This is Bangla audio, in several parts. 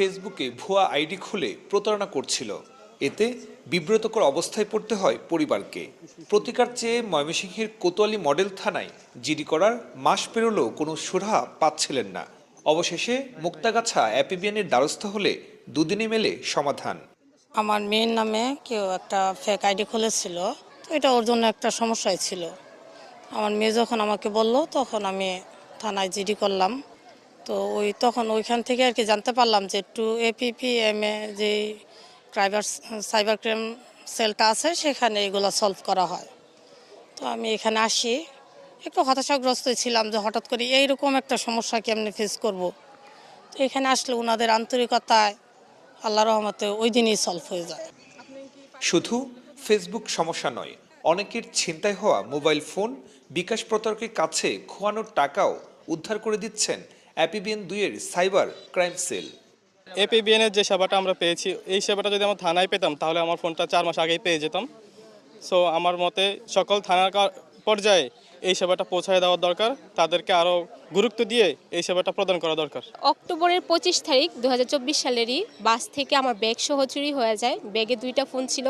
ফেসবুকে ভুয়া আইডি খুলে প্রতারণা করছিল। এতে বিব্রতকর অবস্থায় পড়তে হয় পরিবারকে। প্রতিকার চেয়ে ময়মনসিংহের কোতোয়ালি মডেল থানায় জিডি করার মাস পেরোলেও কোনো সুরাহা পাচ্ছিলেন না। অবশেষে মুক্তাগাছা অ্যাপিবিএনের দ্বারস্থ হলে দুদিনে মেলে সমাধান। আমার মেয়ের নামে কেউ একটা ফেক আইডি খুলেছিল, তো এটা ওর জন্য একটা সমস্যাই ছিল। আমার মেয়ে যখন আমাকে বলল তখন আমি থানায় জিডি করলাম। তো তখন ওইখান থেকে আর কি জানতে পারলাম যে একটু এপিপিএমে যে সাইবার ক্রাইম সেলটা আছে সেখানে এগুলো সলভ করা হয়। তো আমি এখানে আসি, একটু হতাশাগ্রস্ত ছিলাম যে হঠাৎ করে এইরকম একটা সমস্যা কেমনে ফেস করব। তো এখানে আসলে ওনাদের আন্তরিকতায় আল্লাহ রহমতে ওই দিনই সলভ হয়ে যায়। শুধু ফেসবুক সমস্যা নয়, অনেকের ছিনতাই হওয়া মোবাইল ফোন, বিকাশ প্রতারকের কাছে খোয়ানোর টাকাও উদ্ধার করে দিচ্ছেন অ্যাপিবিএন 2 এর সাইবার ক্রাইম সেল। এপিবিএন এর যে সেবাটা আমরা পেয়েছি, এই সেবাটা যদি আমরা থানায় পেতাম তাহলে আমার ফোনটা 4 মাস আগেই পেয়ে যেতাম। সো আমার মতে সকল থানার পর্যায়ে এই সেবাটা পৌঁছায় দেওয়ার দরকার, তাদেরকে আরও গুরুত্ব দিয়ে এই সেবাটা প্রদান করা দরকার। অক্টোবরের 25 তারিখ 2024 সালেরই বাস থেকে আমার ব্যাগ সহ চুরি হয়ে যায়। ব্যাগে 2টা ফোন ছিল,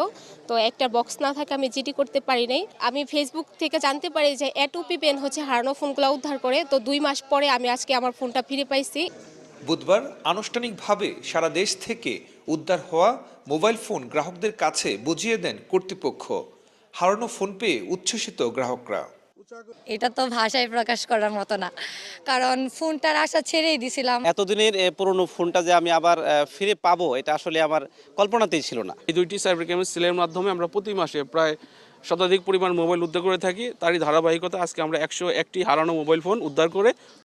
তো একটা বক্স না থাকে আমি জিডি করতে পারি নাই। আমি ফেসবুক থেকে জানতে পারি যে এপিবিএন হচ্ছে হারানো ফোনগুলো উদ্ধার করে। তো 2 মাস পরে আমি আজকে আমার ফোনটা ফিরে পাইছি। বুধবার আনুষ্ঠানিকভাবে সারা দেশ থেকে উদ্ধার হওয়া মোবাইল ফোন গ্রাহকদের কাছে বুঝিয়ে দেন কর্তৃপক্ষ। হারানো ফোন পেয়ে উচ্ছ্বসিত গ্রাহকরা। এটা তো ভাষায় প্রকাশ করার মতো না, কারণ ফোনটার আশা ছেড়েই দিছিলাম। এতদিনের পুরনো ফোনটা যে আমি আবার ফিরে পাবো, এটা আসলে আমার কল্পনাতেই ছিল না। এই 2টি সাইবার ক্রাইম সেলের মাধ্যমে আমরা প্রতি মাসে প্রায় শতাধিক পরিমাণ মোবাইল উদ্ধার করে থাকি। তারই ধারাবাহিকতা আজকে আমরা 101টি হারানো মোবাইল ফোন উদ্ধার করে